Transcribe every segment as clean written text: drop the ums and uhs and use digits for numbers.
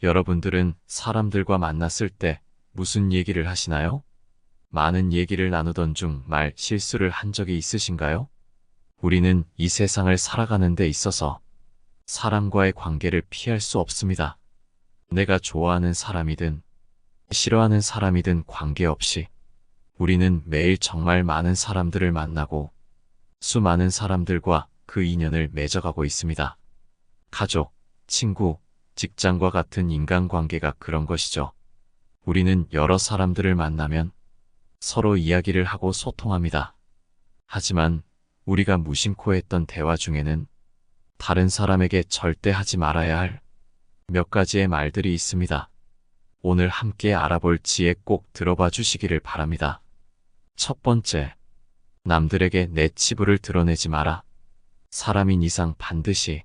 여러분들은 사람들과 만났을 때 무슨 얘기를 하시나요? 많은 얘기를 나누던 중 말 실수를 한 적이 있으신가요? 우리는 이 세상을 살아가는 데 있어서 사람과의 관계를 피할 수 없습니다. 내가 좋아하는 사람이든 싫어하는 사람이든 관계없이 우리는 매일 정말 많은 사람들을 만나고 수많은 사람들과 그 인연을 맺어가고 있습니다. 가족, 친구, 직장과 같은 인간관계가 그런 것이죠. 우리는 여러 사람들을 만나면 서로 이야기를 하고 소통합니다. 하지만 우리가 무심코 했던 대화 중에는 다른 사람에게 절대 하지 말아야 할 몇 가지의 말들이 있습니다. 오늘 함께 알아볼 지혜 꼭 들어봐 주시기를 바랍니다. 첫 번째, 남들에게 내 치부를 드러내지 마라. 사람인 이상 반드시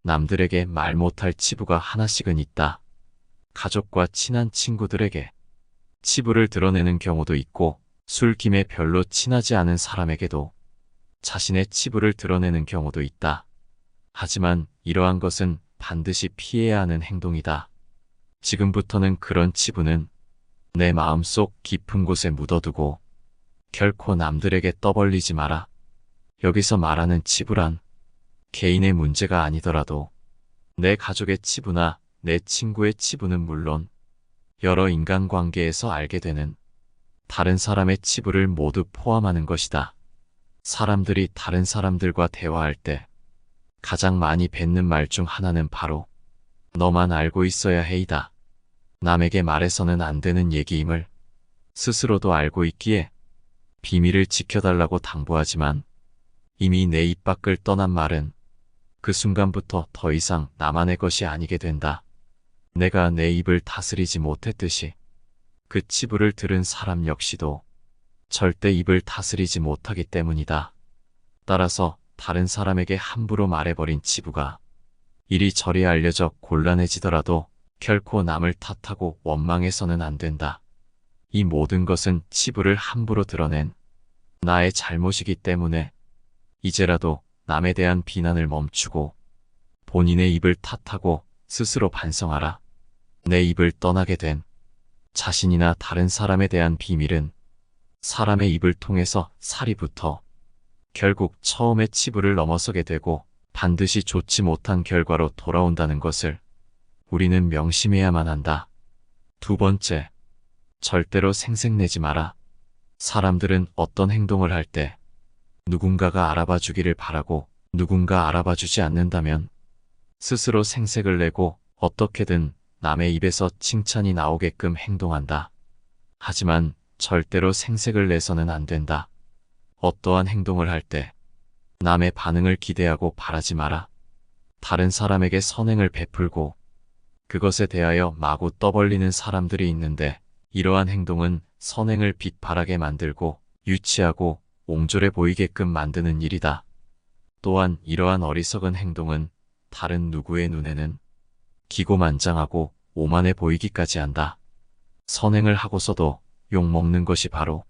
남들에게 말 못할 치부가 하나씩은 있다. 가족과 친한 친구들에게 치부를 드러내는 경우도 있고 술김에 별로 친하지 않은 사람에게도 자신의 치부를 드러내는 경우도 있다. 하지만 이러한 것은 반드시 피해야 하는 행동이다. 지금부터는 그런 치부는 내 마음속 깊은 곳에 묻어두고 결코 남들에게 떠벌리지 마라. 여기서 말하는 치부란 개인의 문제가 아니더라도 내 가족의 치부나 내 친구의 치부는 물론 여러 인간관계에서 알게 되는 다른 사람의 치부를 모두 포함하는 것이다. 사람들이 다른 사람들과 대화할 때 가장 많이 뱉는 말 중 하나는 바로 너만 알고 있어야 해이다. 남에게 말해서는 안 되는 얘기임을 스스로도 알고 있기에 비밀을 지켜달라고 당부하지만 이미 내 입 밖을 떠난 말은 그 순간부터 더 이상 나만의 것이 아니게 된다. 내가 내 입을 다스리지 못했듯이 그 치부를 들은 사람 역시도 절대 입을 다스리지 못하기 때문이다. 따라서 다른 사람에게 함부로 말해버린 치부가 이리저리 알려져 곤란해지더라도 결코 남을 탓하고 원망해서는 안 된다. 이 모든 것은 치부를 함부로 드러낸 나의 잘못이기 때문에 이제라도 남에 대한 비난을 멈추고 본인의 입을 탓하고 스스로 반성하라. 내 입을 떠나게 된 자신이나 다른 사람에 대한 비밀은 사람의 입을 통해서 살이 붙어 결국 처음의 치부를 넘어서게 되고 반드시 좋지 못한 결과로 돌아온다는 것을 우리는 명심해야만 한다. 두 번째, 절대로 생색내지 마라. 사람들은 어떤 행동을 할 때 누군가가 알아봐 주기를 바라고 누군가 알아봐 주지 않는다면 스스로 생색을 내고 어떻게든 남의 입에서 칭찬이 나오게끔 행동한다. 하지만 절대로 생색을 내서는 안 된다. 어떠한 행동을 할 때 남의 반응을 기대하고 바라지 마라. 다른 사람에게 선행을 베풀고 그것에 대하여 마구 떠벌리는 사람들이 있는데 이러한 행동은 선행을 빛바라게 만들고 유치하고 옹졸해 보이게끔 만드는 일이다. 또한 이러한 어리석은 행동은 다른 누구의 눈에는 기고만장하고 오만해 보이기까지 한다. 선행을 하고서도 욕먹는 것이 바로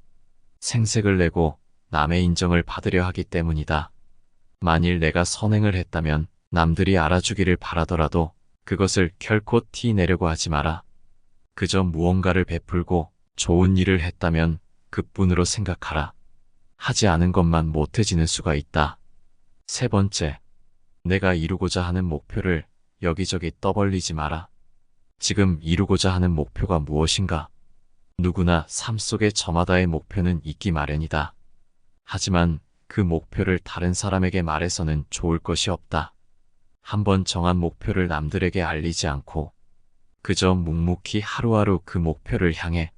생색을 내고 남의 인정을 받으려 하기 때문이다. 만일 내가 선행을 했다면 남들이 알아주기를 바라더라도 그것을 결코 티 내려고 하지 마라. 그저 무언가를 베풀고 좋은 일을 했다면 그뿐으로 생각하라. 하지 않은 것만 못해지는 수가 있다. 세 번째, 내가 이루고자 하는 목표를 여기저기 떠벌리지 마라. 지금 이루고자 하는 목표가 무엇인가? 누구나 삶 속에 저마다의 목표는 있기 마련이다. 하지만 그 목표를 다른 사람에게 말해서는 좋을 것이 없다. 한번 정한 목표를 남들에게 알리지 않고 그저 묵묵히 하루하루 그 목표를 향해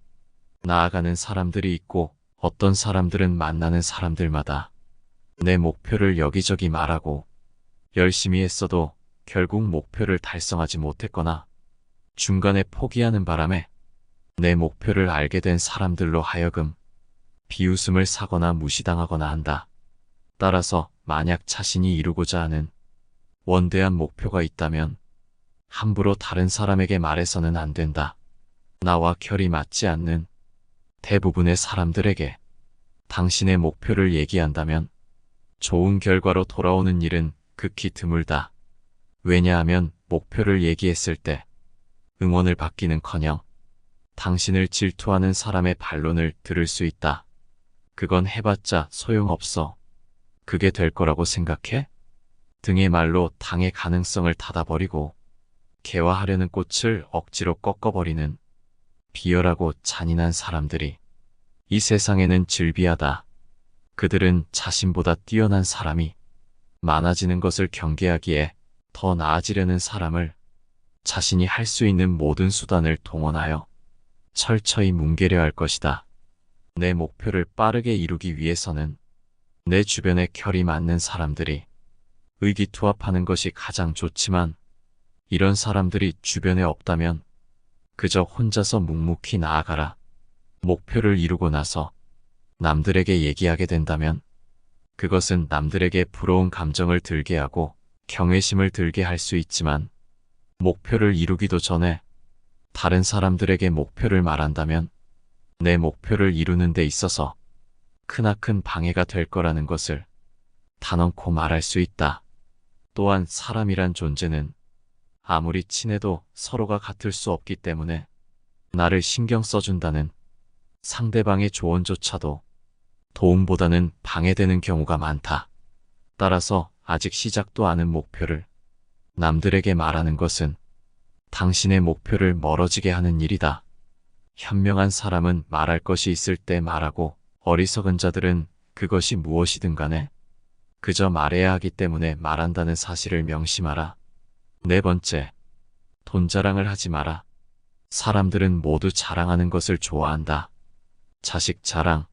나아가는 사람들이 있고 어떤 사람들은 만나는 사람들마다 내 목표를 여기저기 말하고 열심히 했어도 결국 목표를 달성하지 못했거나 중간에 포기하는 바람에 내 목표를 알게 된 사람들로 하여금 비웃음을 사거나 무시당하거나 한다. 따라서 만약 자신이 이루고자 하는 원대한 목표가 있다면 함부로 다른 사람에게 말해서는 안 된다. 나와 결이 맞지 않는 대부분의 사람들에게 당신의 목표를 얘기한다면 좋은 결과로 돌아오는 일은 극히 드물다. 왜냐하면 목표를 얘기했을 때 응원을 받기는커녕 당신을 질투하는 사람의 반론을 들을 수 있다. 그건 해봤자 소용없어. 그게 될 거라고 생각해? 등의 말로 당의 가능성을 닫아버리고 개화하려는 꽃을 억지로 꺾어버리는 비열하고 잔인한 사람들이 이 세상에는 즐비하다. 그들은 자신보다 뛰어난 사람이 많아지는 것을 경계하기에 더 나아지려는 사람을 자신이 할 수 있는 모든 수단을 동원하여 철저히 뭉개려 할 것이다. 내 목표를 빠르게 이루기 위해서는 내 주변에 결이 맞는 사람들이 의기투합하는 것이 가장 좋지만 이런 사람들이 주변에 없다면 그저 혼자서 묵묵히 나아가라. 목표를 이루고 나서 남들에게 얘기하게 된다면 그것은 남들에게 부러운 감정을 들게 하고 경외심을 들게 할 수 있지만 목표를 이루기도 전에 다른 사람들에게 목표를 말한다면 내 목표를 이루는 데 있어서 크나큰 방해가 될 거라는 것을 단언코 말할 수 있다. 또한 사람이란 존재는 아무리 친해도 서로가 같을 수 없기 때문에 나를 신경 써준다는 상대방의 조언조차도 도움보다는 방해되는 경우가 많다. 따라서 아직 시작도 않은 목표를 남들에게 말하는 것은 당신의 목표를 멀어지게 하는 일이다. 현명한 사람은 말할 것이 있을 때 말하고 어리석은 자들은 그것이 무엇이든 간에 그저 말해야 하기 때문에 말한다는 사실을 명심하라. 네 번째, 돈 자랑을 하지 마라. 사람들은 모두 자랑하는 것을 좋아한다. 자식 자랑,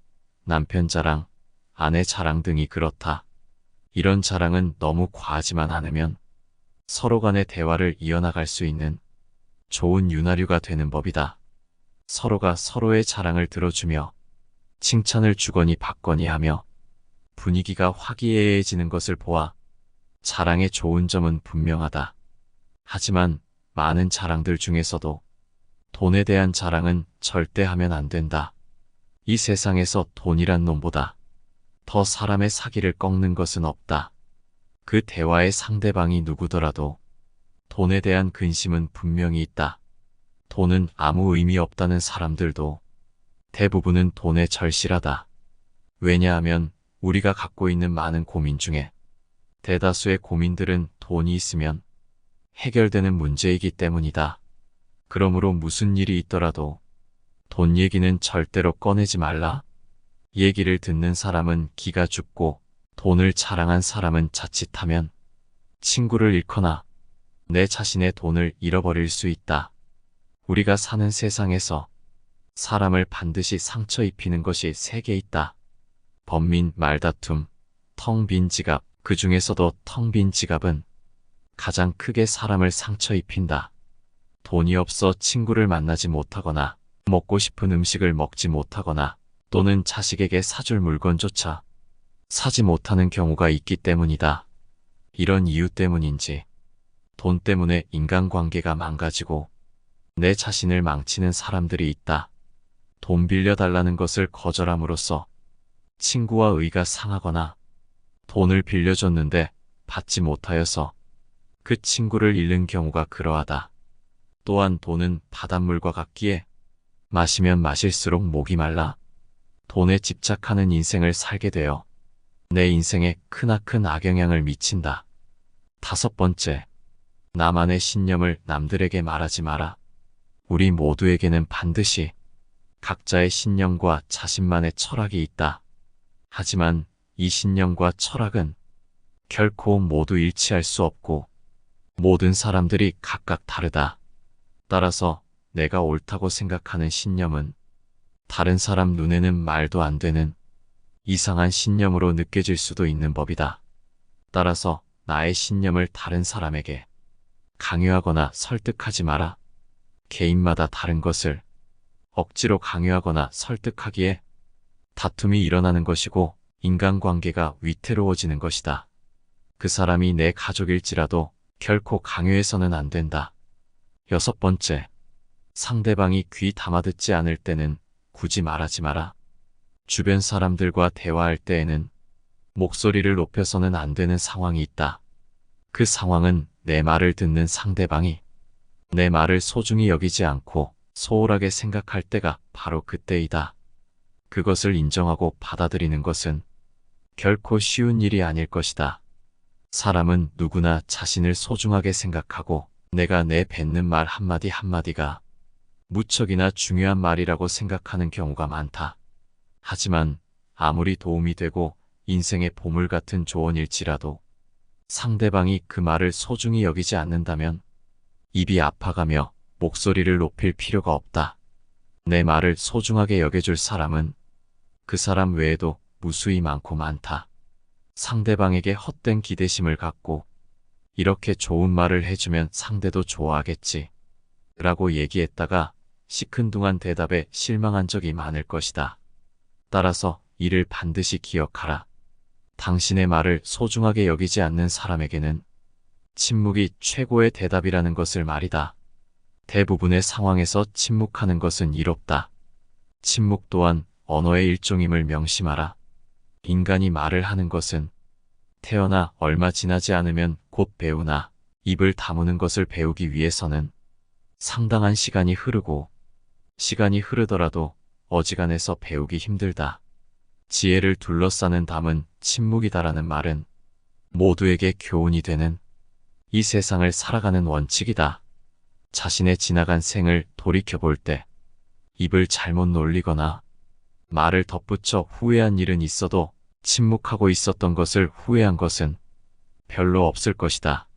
남편 자랑, 아내 자랑 등이 그렇다. 이런 자랑은 너무 과하지만 않으면 서로 간의 대화를 이어나갈 수 있는 좋은 윤활유가 되는 법이다. 서로가 서로의 자랑을 들어주며 칭찬을 주거니 받거니 하며 분위기가 화기애애해지는 것을 보아 자랑의 좋은 점은 분명하다. 하지만 많은 자랑들 중에서도 돈에 대한 자랑은 절대 하면 안 된다. 이 세상에서 돈이란 놈보다 더 사람의 사기를 꺾는 것은 없다. 그 대화의 상대방이 누구더라도 돈에 대한 근심은 분명히 있다. 돈은 아무 의미 없다는 사람들도 대부분은 돈에 절실하다. 왜냐하면 우리가 갖고 있는 많은 고민 중에 대다수의 고민들은 돈이 있으면 해결되는 문제이기 때문이다. 그러므로 무슨 일이 있더라도 돈 얘기는 절대로 꺼내지 말라. 얘기를 듣는 사람은 기가 죽고 돈을 자랑한 사람은 자칫하면 친구를 잃거나 내 자신의 돈을 잃어버릴 수 있다. 우리가 사는 세상에서 사람을 반드시 상처 입히는 것이 3개 있다. 번민, 말다툼, 텅 빈 지갑. 그 중에서도 텅 빈 지갑은 가장 크게 사람을 상처 입힌다. 돈이 없어 친구를 만나지 못하거나 먹고 싶은 음식을 먹지 못하거나 또는 자식에게 사줄 물건조차 사지 못하는 경우가 있기 때문이다. 이런 이유 때문인지 돈 때문에 인간관계가 망가지고 내 자신을 망치는 사람들이 있다. 돈 빌려달라는 것을 거절함으로써 친구와 의가 상하거나 돈을 빌려줬는데 받지 못하여서 그 친구를 잃는 경우가 그러하다. 또한 돈은 바닷물과 같기에 마시면 마실수록 목이 말라 돈에 집착하는 인생을 살게 되어 내 인생에 크나큰 악영향을 미친다. 5번째, 나만의 신념을 남들에게 말하지 마라. 우리 모두에게는 반드시 각자의 신념과 자신만의 철학이 있다. 하지만 이 신념과 철학은 결코 모두 일치할 수 없고 모든 사람들이 각각 다르다. 따라서 내가 옳다고 생각하는 신념은 다른 사람 눈에는 말도 안 되는 이상한 신념으로 느껴질 수도 있는 법이다. 따라서 나의 신념을 다른 사람에게 강요하거나 설득하지 마라. 개인마다 다른 것을 억지로 강요하거나 설득하기에 다툼이 일어나는 것이고 인간관계가 위태로워지는 것이다. 그 사람이 내 가족일지라도 결코 강요해서는 안 된다. 6번째, 상대방이 귀 담아듣지 않을 때는 굳이 말하지 마라. 주변 사람들과 대화할 때에는 목소리를 높여서는 안 되는 상황이 있다. 그 상황은 내 말을 듣는 상대방이 내 말을 소중히 여기지 않고 소홀하게 생각할 때가 바로 그때이다. 그것을 인정하고 받아들이는 것은 결코 쉬운 일이 아닐 것이다. 사람은 누구나 자신을 소중하게 생각하고 내가 내뱉는 말 한마디 한마디가 무척이나 중요한 말이라고 생각하는 경우가 많다. 하지만 아무리 도움이 되고 인생의 보물 같은 조언일지라도 상대방이 그 말을 소중히 여기지 않는다면 입이 아파가며 목소리를 높일 필요가 없다. 내 말을 소중하게 여겨줄 사람은 그 사람 외에도 무수히 많고 많다. 상대방에게 헛된 기대심을 갖고 이렇게 좋은 말을 해주면 상대도 좋아하겠지 라고 얘기했다가 시큰둥한 대답에 실망한 적이 많을 것이다. 따라서 이를 반드시 기억하라. 당신의 말을 소중하게 여기지 않는 사람에게는 침묵이 최고의 대답이라는 것을 말이다. 대부분의 상황에서 침묵하는 것은 이롭다. 침묵 또한 언어의 일종임을 명심하라. 인간이 말을 하는 것은 태어나 얼마 지나지 않으면 곧 배우나 입을 다무는 것을 배우기 위해서는 상당한 시간이 흐르고 시간이 흐르더라도 어지간해서 배우기 힘들다. 지혜를 둘러싸는 담은 침묵이다라는 말은 모두에게 교훈이 되는 이 세상을 살아가는 원칙이다. 자신의 지나간 생을 돌이켜볼 때 입을 잘못 놀리거나 말을 덧붙여 후회한 일은 있어도 침묵하고 있었던 것을 후회한 것은 별로 없을 것이다.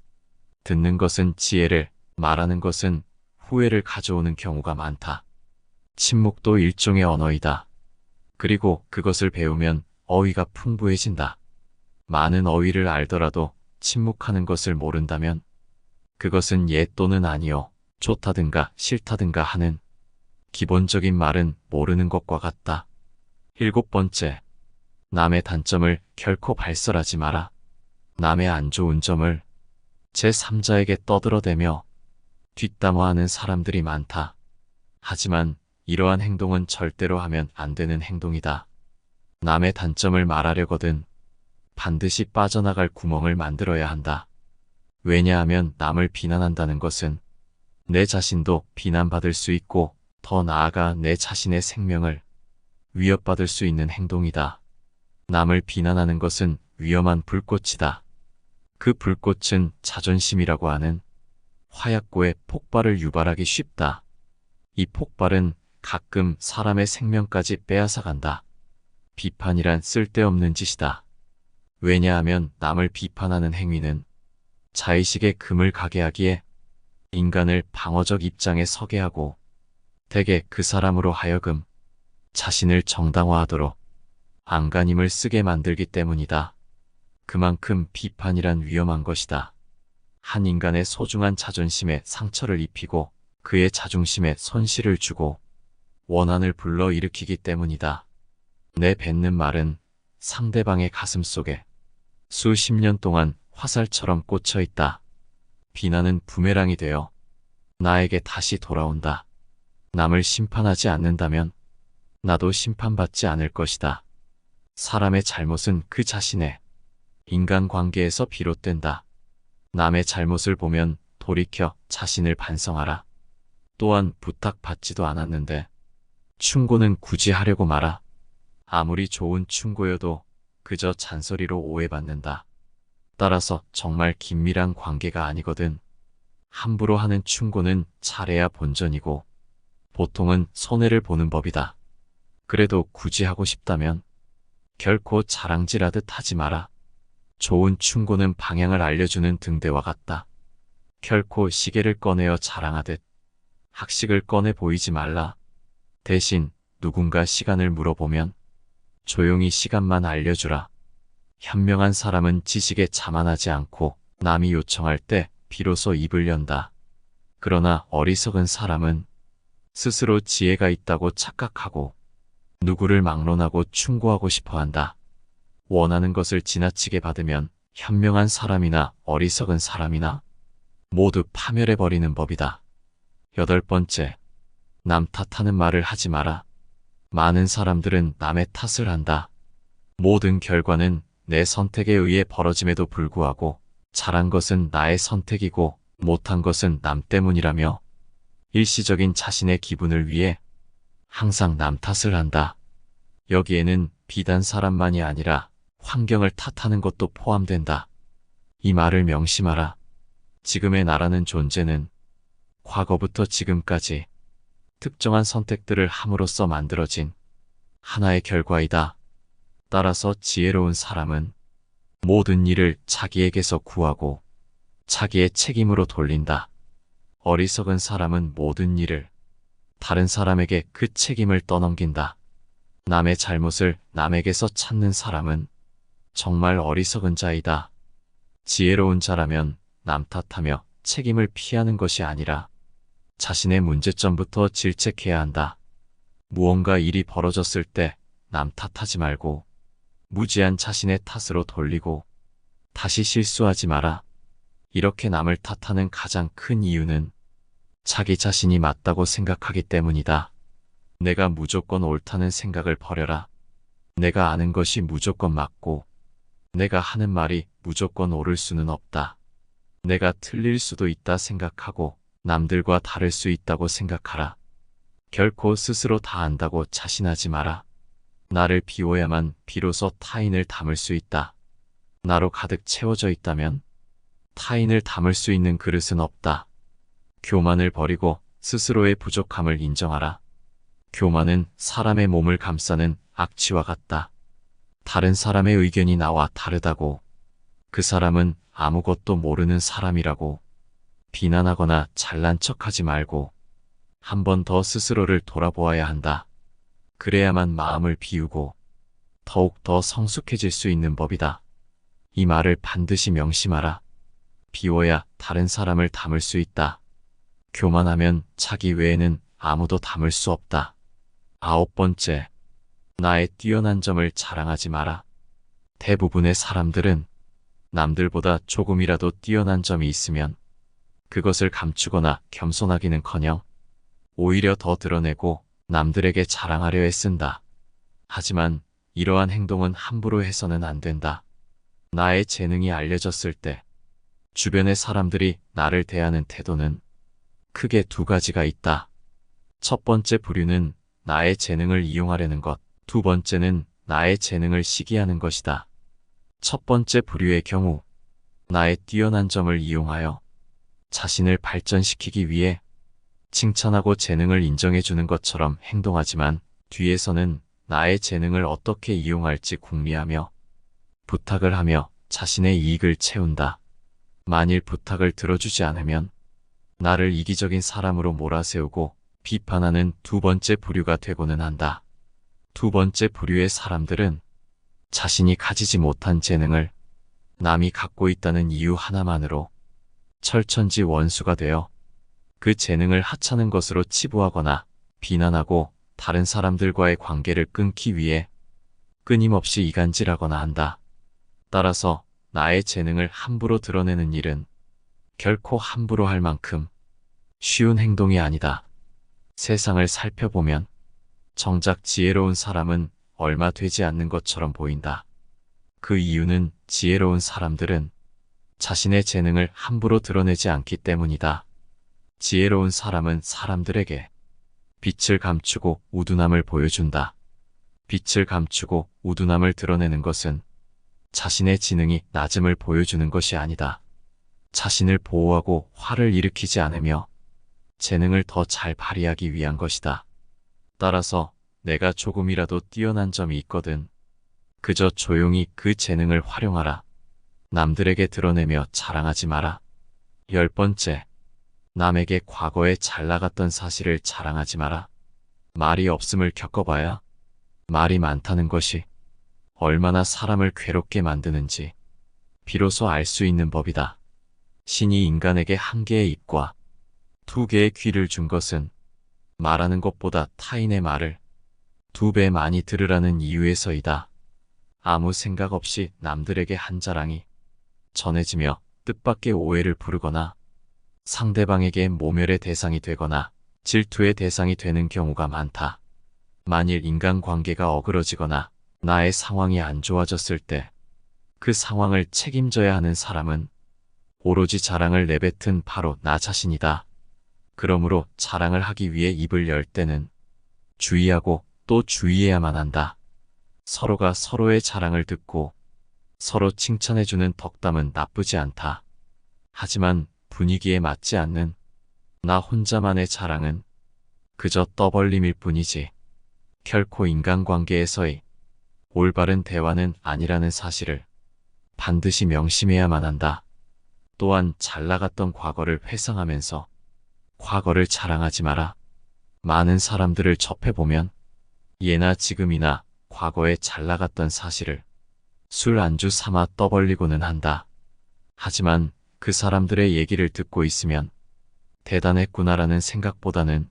듣는 것은 지혜를, 말하는 것은 후회를 가져오는 경우가 많다. 침묵도 일종의 언어이다. 그리고 그것을 배우면 어휘가 풍부해진다. 많은 어휘를 알더라도 침묵하는 것을 모른다면 그것은 예 또는 아니요, 좋다든가 싫다든가 하는 기본적인 말은 모르는 것과 같다. 7번째, 남의 단점을 결코 발설하지 마라. 남의 안 좋은 점을 제3자에게 떠들어대며 뒷담화하는 사람들이 많다. 하지만 이러한 행동은 절대로 하면 안 되는 행동이다. 남의 단점을 말하려거든 반드시 빠져나갈 구멍을 만들어야 한다. 왜냐하면 남을 비난한다는 것은 내 자신도 비난받을 수 있고 더 나아가 내 자신의 생명을 위협받을 수 있는 행동이다. 남을 비난하는 것은 위험한 불꽃이다. 그 불꽃은 자존심이라고 하는 화약고에 폭발을 유발하기 쉽다. 이 폭발은 가끔 사람의 생명까지 빼앗아간다. 비판이란 쓸데없는 짓이다. 왜냐하면 남을 비판하는 행위는 자의식의 금을 가게 하기에 인간을 방어적 입장에 서게 하고 대개 그 사람으로 하여금 자신을 정당화하도록 안간힘을 쓰게 만들기 때문이다. 그만큼 비판이란 위험한 것이다. 한 인간의 소중한 자존심에 상처를 입히고 그의 자존심에 손실을 주고 원한을 불러일으키기 때문이다. 내 뱉는 말은 상대방의 가슴 속에 수십 년 동안 화살처럼 꽂혀 있다. 비난은 부메랑이 되어 나에게 다시 돌아온다. 남을 심판하지 않는다면 나도 심판받지 않을 것이다. 사람의 잘못은 그 자신의 인간관계에서 비롯된다. 남의 잘못을 보면 돌이켜 자신을 반성하라. 또한 부탁받지도 않았는데 충고는 굳이 하려고 마라. 아무리 좋은 충고여도 그저 잔소리로 오해받는다. 따라서 정말 긴밀한 관계가 아니거든 함부로 하는 충고는 잘해야 본전이고 보통은 손해를 보는 법이다. 그래도 굳이 하고 싶다면 결코 자랑질하듯 하지 마라. 좋은 충고는 방향을 알려주는 등대와 같다. 결코 시계를 꺼내어 자랑하듯 학식을 꺼내 보이지 말라. 대신 누군가 시간을 물어보면 조용히 시간만 알려주라. 현명한 사람은 지식에 자만하지 않고 남이 요청할 때 비로소 입을 연다. 그러나 어리석은 사람은 스스로 지혜가 있다고 착각하고 누구를 막론하고 충고하고 싶어한다. 원하는 것을 지나치게 받으면 현명한 사람이나 어리석은 사람이나 모두 파멸해버리는 법이다. 8번째, 남 탓하는 말을 하지 마라. 많은 사람들은 남의 탓을 한다. 모든 결과는 내 선택에 의해 벌어짐에도 불구하고 잘한 것은 나의 선택이고 못한 것은 남 때문이라며 일시적인 자신의 기분을 위해 항상 남 탓을 한다. 여기에는 비단 사람만이 아니라 환경을 탓하는 것도 포함된다. 이 말을 명심하라. 지금의 나라는 존재는 과거부터 지금까지 특정한 선택들을 함으로써 만들어진 하나의 결과이다. 따라서 지혜로운 사람은 모든 일을 자기에게서 구하고 자기의 책임으로 돌린다. 어리석은 사람은 모든 일을 다른 사람에게 그 책임을 떠넘긴다. 남의 잘못을 남에게서 찾는 사람은 정말 어리석은 자이다. 지혜로운 자라면 남 탓하며 책임을 피하는 것이 아니라 자신의 문제점부터 질책해야 한다. 무언가 일이 벌어졌을 때 남 탓하지 말고 무지한 자신의 탓으로 돌리고 다시 실수하지 마라. 이렇게 남을 탓하는 가장 큰 이유는 자기 자신이 맞다고 생각하기 때문이다. 내가 무조건 옳다는 생각을 버려라. 내가 아는 것이 무조건 맞고 내가 하는 말이 무조건 옳을 수는 없다. 내가 틀릴 수도 있다 생각하고 남들과 다를 수 있다고 생각하라. 결코 스스로 다 안다고 자신하지 마라. 나를 비워야만 비로소 타인을 담을 수 있다. 나로 가득 채워져 있다면 타인을 담을 수 있는 그릇은 없다. 교만을 버리고 스스로의 부족함을 인정하라. 교만은 사람의 몸을 감싸는 악취와 같다. 다른 사람의 의견이 나와 다르다고 그 사람은 아무것도 모르는 사람이라고 비난하거나 잘난 척하지 말고 한 번 더 스스로를 돌아보아야 한다. 그래야만 마음을 비우고 더욱 더 성숙해질 수 있는 법이다. 이 말을 반드시 명심하라. 비워야 다른 사람을 담을 수 있다. 교만하면 자기 외에는 아무도 담을 수 없다. 9번째, 나의 뛰어난 점을 자랑하지 마라. 대부분의 사람들은 남들보다 조금이라도 뛰어난 점이 있으면 그것을 감추거나 겸손하기는커녕 오히려 더 드러내고 남들에게 자랑하려 애쓴다. 하지만 이러한 행동은 함부로 해서는 안 된다. 나의 재능이 알려졌을 때 주변의 사람들이 나를 대하는 태도는 크게 두 가지가 있다. 첫 번째 부류는 나의 재능을 이용하려는 것, 두 번째는 나의 재능을 시기하는 것이다. 첫 번째 부류의 경우 나의 뛰어난 점을 이용하여 자신을 발전시키기 위해 칭찬하고 재능을 인정해 주는 것처럼 행동하지만 뒤에서는 나의 재능을 어떻게 이용할지 궁리하며 부탁을 하며 자신의 이익을 채운다. 만일 부탁을 들어주지 않으면 나를 이기적인 사람으로 몰아세우고 비판하는 두 번째 부류가 되고는 한다. 두 번째 부류의 사람들은 자신이 가지지 못한 재능을 남이 갖고 있다는 이유 하나만으로 철천지 원수가 되어 그 재능을 하찮은 것으로 치부하거나 비난하고 다른 사람들과의 관계를 끊기 위해 끊임없이 이간질하거나 한다. 따라서 나의 재능을 함부로 드러내는 일은 결코 함부로 할 만큼 쉬운 행동이 아니다. 세상을 살펴보면 정작 지혜로운 사람은 얼마 되지 않는 것처럼 보인다. 그 이유는 지혜로운 사람들은 자신의 재능을 함부로 드러내지 않기 때문이다. 지혜로운 사람은 사람들에게 빛을 감추고 우둔함을 보여준다. 빛을 감추고 우둔함을 드러내는 것은 자신의 지능이 낮음을 보여주는 것이 아니다. 자신을 보호하고 화를 일으키지 않으며 재능을 더 잘 발휘하기 위한 것이다. 따라서 내가 조금이라도 뛰어난 점이 있거든 그저 조용히 그 재능을 활용하라. 남들에게 드러내며 자랑하지 마라. 10번째, 남에게 과거에 잘 나갔던 사실을 자랑하지 마라. 말이 없음을 겪어봐야 말이 많다는 것이 얼마나 사람을 괴롭게 만드는지 비로소 알 수 있는 법이다. 신이 인간에게 한 개의 입과 두 개의 귀를 준 것은 말하는 것보다 타인의 말을 두 배 많이 들으라는 이유에서이다. 아무 생각 없이 남들에게 한 자랑이 전해지며 뜻밖의 오해를 부르거나 상대방에게 모멸의 대상이 되거나 질투의 대상이 되는 경우가 많다. 만일 인간관계가 어그러지거나 나의 상황이 안 좋아졌을 때 그 상황을 책임져야 하는 사람은 오로지 자랑을 내뱉은 바로 나 자신이다. 그러므로 자랑을 하기 위해 입을 열 때는 주의하고 또 주의해야만 한다. 서로가 서로의 자랑을 듣고 서로 칭찬해주는 덕담은 나쁘지 않다. 하지만 분위기에 맞지 않는 나 혼자만의 자랑은 그저 떠벌림일 뿐이지 결코 인간관계에서의 올바른 대화는 아니라는 사실을 반드시 명심해야만 한다. 또한 잘 나갔던 과거를 회상하면서 과거를 자랑하지 마라. 많은 사람들을 접해보면 예나 지금이나 과거에 잘 나갔던 사실을 술 안주 삼아 떠벌리고는 한다. 하지만 그 사람들의 얘기를 듣고 있으면 대단했구나라는 생각보다는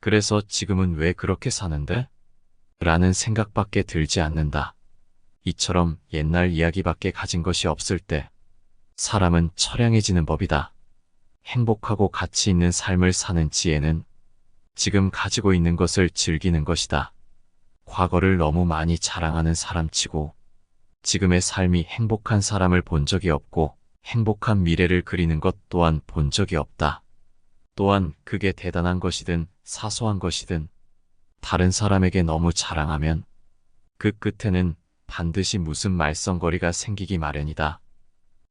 그래서 지금은 왜 그렇게 사는데? 라는 생각밖에 들지 않는다. 이처럼 옛날 이야기밖에 가진 것이 없을 때 사람은 처량해지는 법이다. 행복하고 가치 있는 삶을 사는 지혜는 지금 가지고 있는 것을 즐기는 것이다. 과거를 너무 많이 자랑하는 사람치고 지금의 삶이 행복한 사람을 본 적이 없고 행복한 미래를 그리는 것 또한 본 적이 없다. 또한 그게 대단한 것이든 사소한 것이든 다른 사람에게 너무 자랑하면 그 끝에는 반드시 무슨 말썽거리가 생기기 마련이다.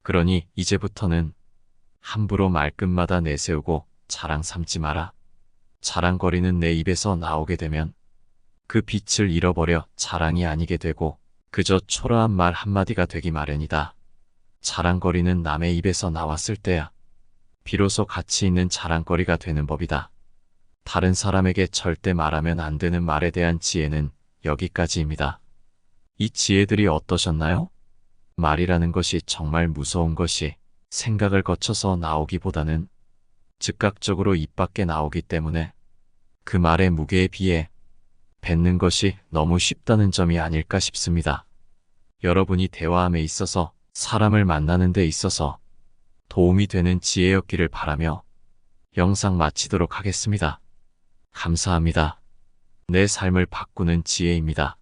그러니 이제부터는 함부로 말끝마다 내세우고 자랑 삼지 마라. 자랑거리는 내 입에서 나오게 되면 그 빛을 잃어버려 자랑이 아니게 되고 그저 초라한 말 한마디가 되기 마련이다. 자랑거리는 남의 입에서 나왔을 때야 비로소 가치 있는 자랑거리가 되는 법이다. 다른 사람에게 절대 말하면 안 되는 말에 대한 지혜는 여기까지입니다. 이 지혜들이 어떠셨나요? 말이라는 것이 정말 무서운 것이 생각을 거쳐서 나오기보다는 즉각적으로 입 밖에 나오기 때문에 그 말의 무게에 비해 뱉는 것이 너무 쉽다는 점이 아닐까 싶습니다. 여러분이 대화함에 있어서 사람을 만나는 데 있어서 도움이 되는 지혜였기를 바라며 영상 마치도록 하겠습니다. 감사합니다. 내 삶을 바꾸는 지혜입니다.